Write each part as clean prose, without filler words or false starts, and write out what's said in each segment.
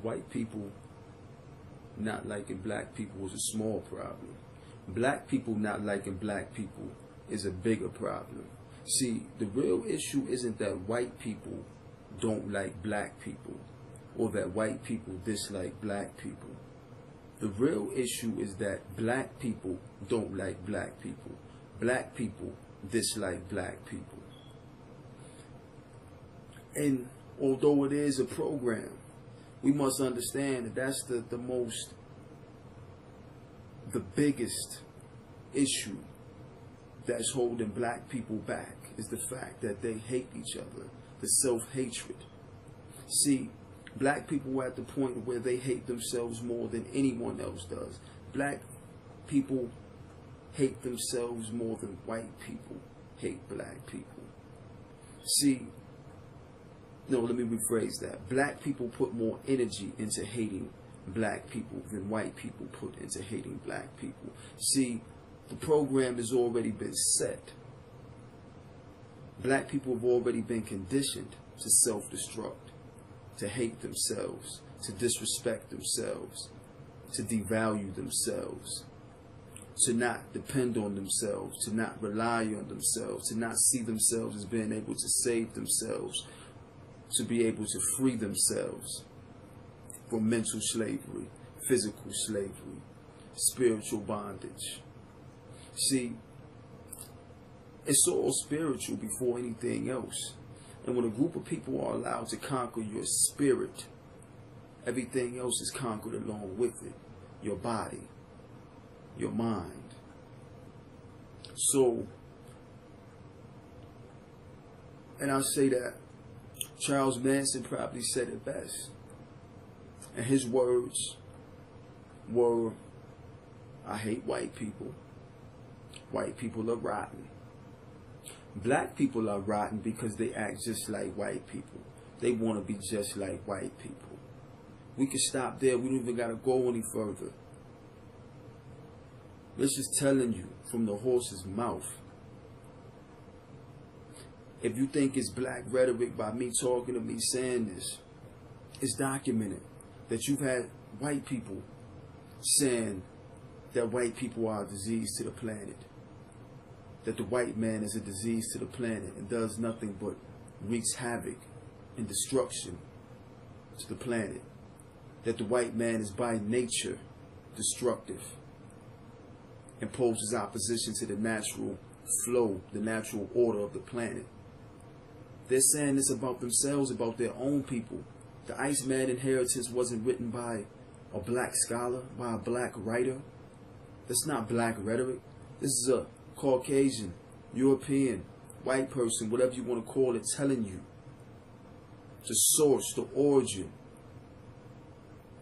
white people not liking black people is a small problem. Black people not liking black people is a bigger problem. See, the real issue isn't that white people don't like black people or that white people dislike black people. The real issue is that black people don't like black people. Black people dislike black people. And although it is a program, we must understand that that's the biggest issue that's holding black people back, is the fact that they hate each other, the self-hatred. See, black people are at the point where they hate themselves more than anyone else does. Black people hate themselves more than white people hate black people. See, no, let me rephrase that. Black people put more energy into hating black people than white people put into hating black people. See, the program has already been set. Black people have already been conditioned to self-destruct, to hate themselves, to disrespect themselves, to devalue themselves, to not depend on themselves, to not rely on themselves, to not see themselves as being able to save themselves, to be able to free themselves from mental slavery, physical slavery, spiritual bondage. See, it's all spiritual before anything else. And when a group of people are allowed to conquer your spirit, everything else is conquered along with it. Your body, your mind. So, and I say that Charles Manson probably said it best. And his words were, I hate white people. White people are rotten. Black people are rotten because they act just like white people. They want to be just like white people. We can stop there. We don't even got to go any further. This is telling you from the horse's mouth. If you think it's black rhetoric by me talking to me saying this, it's documented that you've had white people saying that white people are a disease to the planet. That the white man is a disease to the planet and does nothing but wreaks havoc and destruction to the planet. That the white man is by nature destructive and poses opposition to the natural flow, the natural order of the planet. They're saying this about themselves, about their own people. The Iceman Inheritance wasn't written by a black scholar, by a black writer. That's not black rhetoric. This is a Caucasian, European, white person, whatever you want to call it, telling you the source, the origin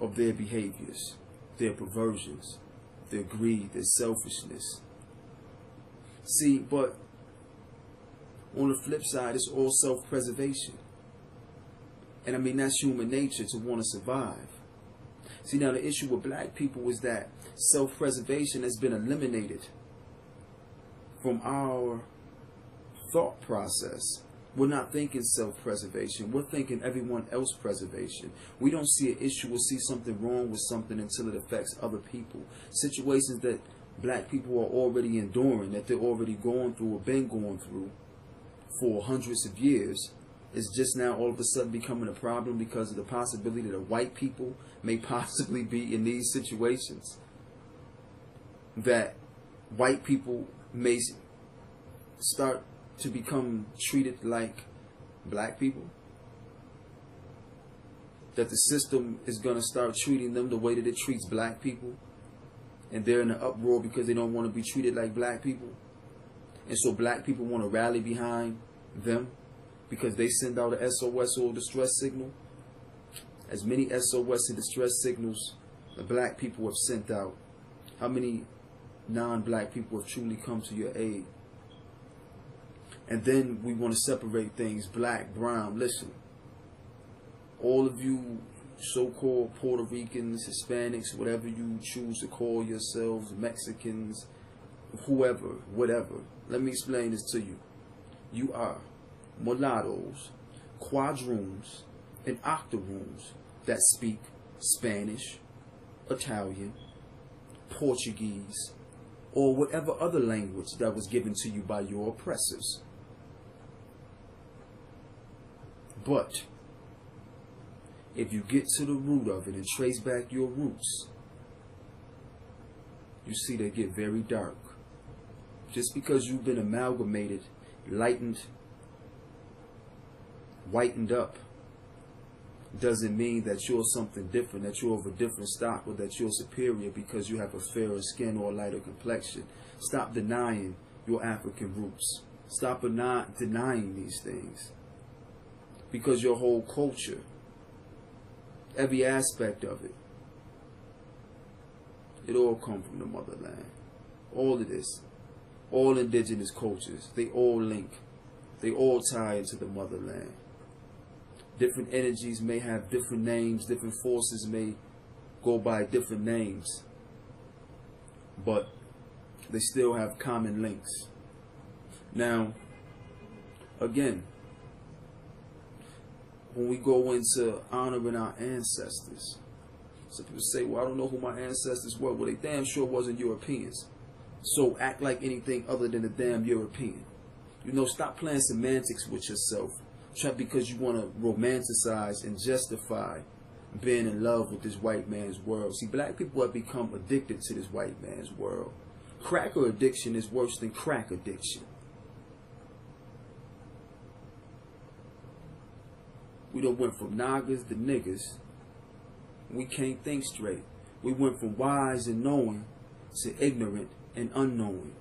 of their behaviors, their perversions, their greed, their selfishness. See, but on the flip side, it's all self-preservation. And I mean, that's human nature, to want to survive. See, now the issue with black people is that self-preservation has been eliminated from our thought process. We're not thinking self-preservation. We're thinking everyone else preservation. We don't see an issue or see something wrong with something until it affects other people. Situations that black people are already enduring, that they're already going through or been going through for hundreds of years, is just now all of a sudden becoming a problem because of the possibility that white people may possibly be in these situations. That white people may start to become treated like black people. That the system is going to start treating them the way that it treats black people. And they're in an uproar because they don't want to be treated like black people. And so black people want to rally behind them because they send out a SOS or a distress signal. As many SOS and distress signals the black people have sent out, how many non-black people have truly come to your aid? And then we want to separate things, black, brown. Listen, all of you so-called Puerto Ricans, Hispanics, whatever you choose to call yourselves, Mexicans, whoever, whatever. Let me explain this to you. You are mulattoes, quadroons, and octoroons that speak Spanish, Italian, Portuguese, or whatever other language that was given to you by your oppressors. But if you get to the root of it and trace back your roots, you see they get very dark. Just because you've been amalgamated, lightened, whitened up, doesn't mean that you're something different, that you're of a different stock, or that you're superior because you have a fairer skin or a lighter complexion. Stop denying your African roots. Stop denying these things. Because your whole culture, every aspect of it, it all comes from the motherland. All of this, all indigenous cultures, they all link. They all tie into the motherland. Different energies may have different names, different forces may go by different names, but they still have common links. Now, again, when we go into honoring our ancestors, some people say, well, I don't know who my ancestors were. Well, they damn sure wasn't Europeans. So act like anything other than a damn European. You know, stop playing semantics with yourself. Try because you want to romanticize and justify being in love with this white man's world. See, black people have become addicted to this white man's world. Cracker addiction is worse than crack addiction. We done went from Nagas to niggas. We can't think straight. We went from wise and knowing to ignorant and unknowing.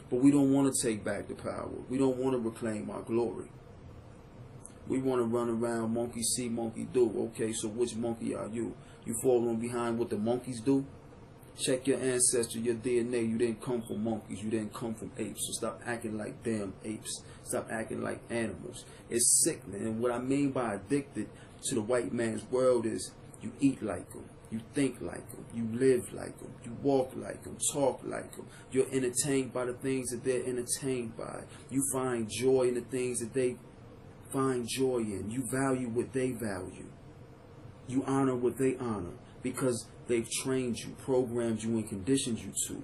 But we don't want to take back the power. We don't want to reclaim our glory. We want to run around monkey see, monkey do. Okay, so which monkey are you? You following behind what the monkeys do? Check your ancestry, your DNA. You didn't come from monkeys. You didn't come from apes. So stop acting like damn apes. Stop acting like animals. It's sickening. And what I mean by addicted to the white man's world is you eat like them. You think like them. You live like them. You walk like them. Talk like them. You're entertained by the things that they're entertained by. You find joy in the things that they find joy in. You value what they value. You honor what they honor because they've trained you, programmed you, and conditioned you to.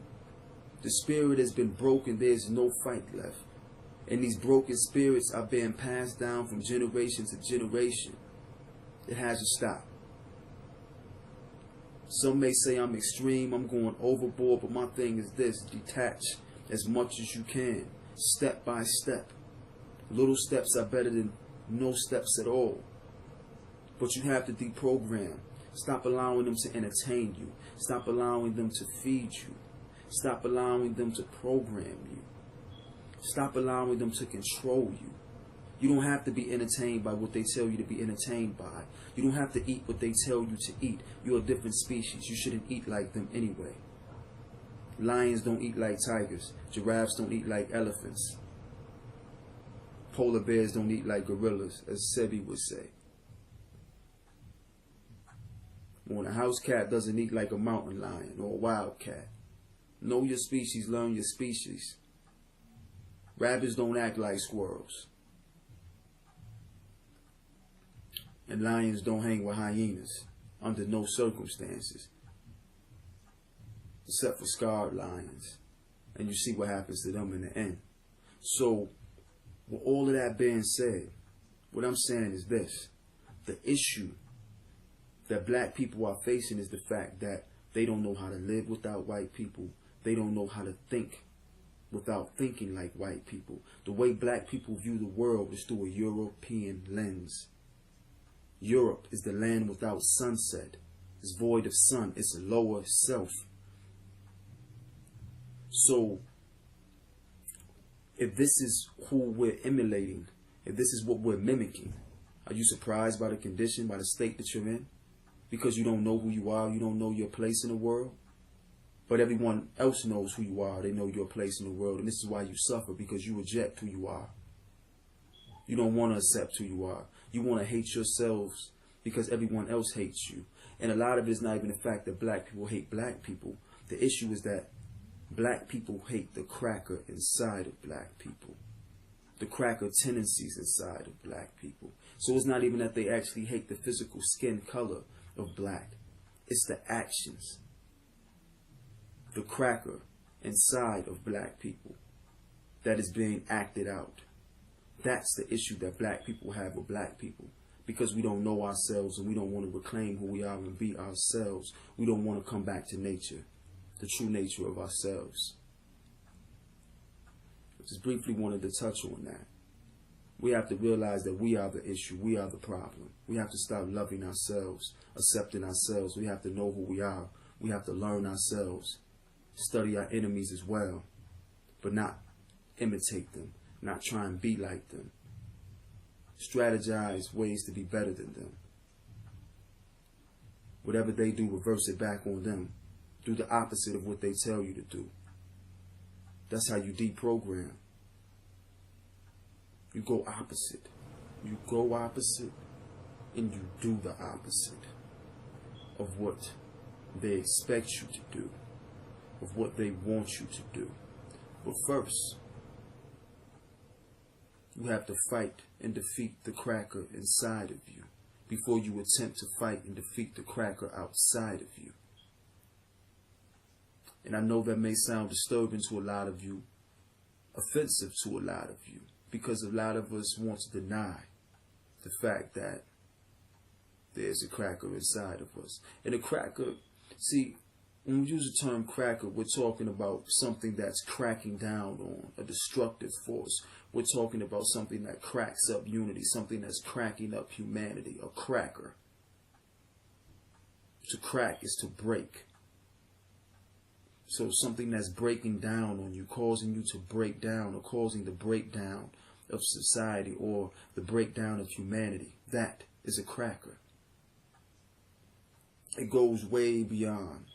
The spirit has been broken. There's no fight left. And these broken spirits are being passed down from generation to generation. It has to stop. Some may say I'm extreme, I'm going overboard, but my thing is this: detach as much as you can, step by step. Little steps are better than no steps at all. But you have to deprogram. Stop allowing them to entertain you. Stop allowing them to feed you. Stop allowing them to program you. Stop allowing them to control you. You don't have to be entertained by what they tell you to be entertained by. You don't have to eat what they tell you to eat. You're a different species. You shouldn't eat like them anyway. Lions don't eat like tigers. Giraffes don't eat like elephants. Polar bears don't eat like gorillas, as Sebi would say. When a house cat doesn't eat like a mountain lion or a wild cat. Know your species, learn your species. Rabbits don't act like squirrels. And lions don't hang with hyenas under no circumstances. Except for scarred lions. And you see what happens to them in the end. So, with all of that being said, what I'm saying is this. The issue that black people are facing is the fact that they don't know how to live without white people. They don't know how to think without thinking like white people. The way black people view the world is through a European lens. Europe is the land without sunset. It's void of sun. It's a lower self. So, if this is who we're emulating, if this is what we're mimicking, are you surprised by the condition, by the state that you're in? Because you don't know who you are, you don't know your place in the world? But everyone else knows who you are. They know your place in the world. And this is why you suffer, because you reject who you are. You don't want to accept who you are. You want to hate yourselves because everyone else hates you. And a lot of it is not even the fact that black people hate black people. The issue is that black people hate the cracker inside of black people. The cracker tendencies inside of black people. So it's not even that they actually hate the physical skin color of black. It's the actions, the cracker inside of black people that is being acted out. That's the issue that black people have with black people. Because we don't know ourselves and we don't want to reclaim who we are and be ourselves. We don't want to come back to nature, the true nature of ourselves. I just briefly wanted to touch on that. We have to realize that we are the issue. We are the problem. We have to start loving ourselves, accepting ourselves. We have to know who we are. We have to learn ourselves, study our enemies as well, but not imitate them, not try and be like them. Strategize ways to be better than them. Whatever they do, reverse it back on them. Do the opposite of what they tell you to do. That's how you deprogram. You go opposite. You go opposite and you do the opposite of what they expect you to do, of what they want you to do. But first, you have to fight and defeat the cracker inside of you before you attempt to fight and defeat the cracker outside of you. And I know that may sound disturbing to a lot of you, offensive to a lot of you, because a lot of us want to deny the fact that there's a cracker inside of us. And a cracker, see, when we use the term cracker, we're talking about something that's cracking down on a destructive force. We're talking about something that cracks up unity, something that's cracking up humanity, a cracker. To crack is to break. So something that's breaking down on you, causing you to break down, or causing the breakdown of society or the breakdown of humanity, that is a cracker. It goes way beyond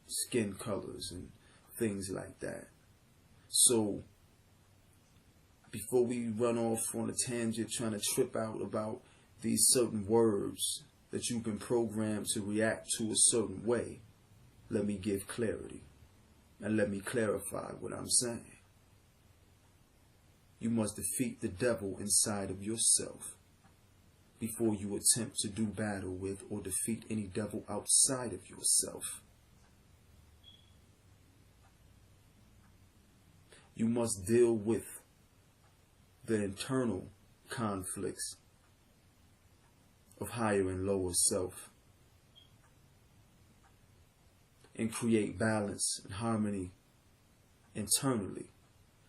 skin colors and things like that. So before we run off on a tangent trying to trip out about these certain words that you've been programmed to react to a certain way, let me give clarity and let me clarify what I'm saying. You must defeat the devil inside of yourself before you attempt to do battle with or defeat any devil outside of yourself. You must deal with the internal conflicts of higher and lower self and create balance and harmony internally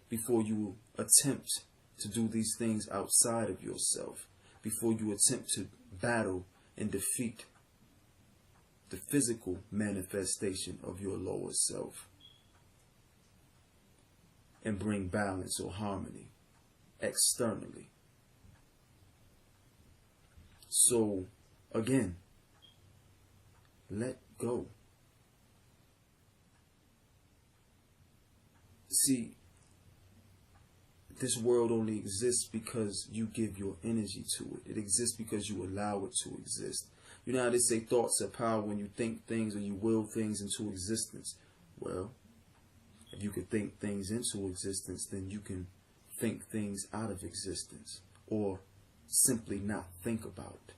before you attempt to do these things outside of yourself, before you attempt to battle and defeat the physical manifestation of your lower self and bring balance or harmony externally. So again, let go. See, this world only exists because you give your energy to it. It exists because you allow it to exist. You know how they say thoughts are power when you think things or you will things into existence. Well, if you could think things into existence, then you can think things out of existence or simply not think about.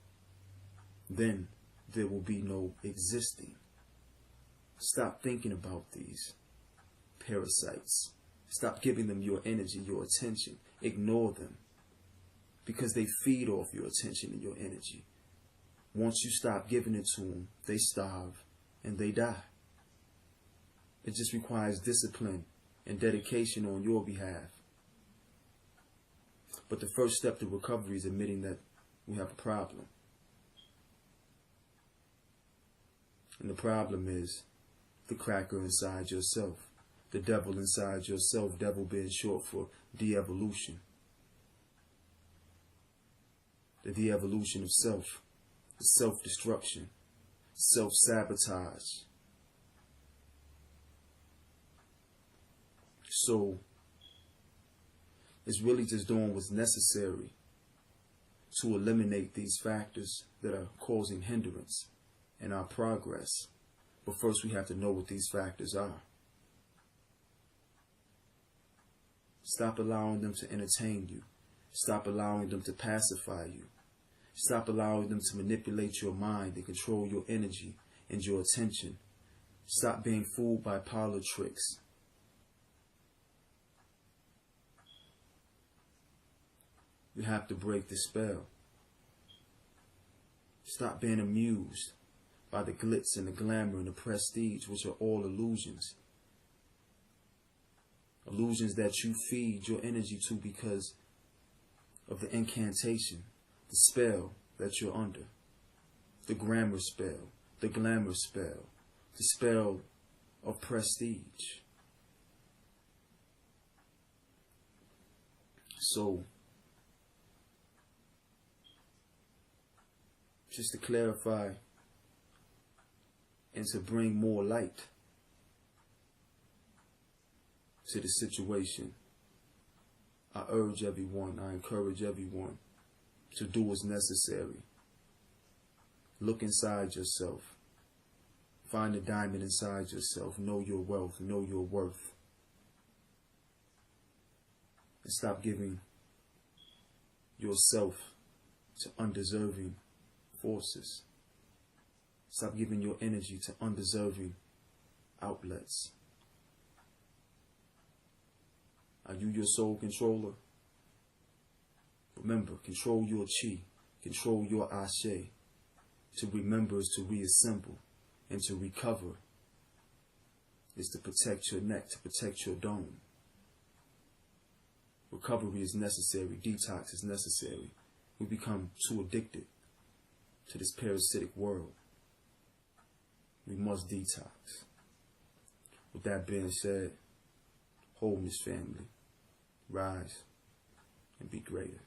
Then there will be no existing. Stop thinking about these parasites. Stop giving them your energy, your attention. Ignore them because they feed off your attention and your energy. Once you stop giving it to them, they starve and they die. It just requires discipline and dedication on your behalf. But the first step to recovery is admitting that we have a problem. And the problem is the cracker inside yourself. The devil inside yourself, devil being short for de-evolution. The de-evolution of self, the self-destruction, self-sabotage. So, it's really just doing what's necessary to eliminate these factors that are causing hindrance in our progress. But first we have to know what these factors are. Stop allowing them to entertain you. Stop allowing them to pacify you. Stop allowing them to manipulate your mind and control your energy and your attention. Stop being fooled by parlor tricks. You have to break the spell. Stop being amused by the glitz and the glamour and the prestige, which are all illusions. Illusions that you feed your energy to because of the incantation, the spell that you're under. The glamour spell, the glamour spell, the spell of prestige. So, just to clarify and to bring more light to the situation, I urge everyone, I encourage everyone to do what's necessary. Look inside yourself. Find the diamond inside yourself. Know your wealth. Know your worth. And stop giving yourself to undeserving forces. Stop giving your energy to undeserving outlets. Are you your soul controller? Remember, control your chi, control your ashe. To remember is to reassemble, and to recover is to protect your neck, to protect your dome. Recovery is necessary, detox is necessary. We become too addicted to this parasitic world. We must detox. With that being said, wholeness family, rise and be greater.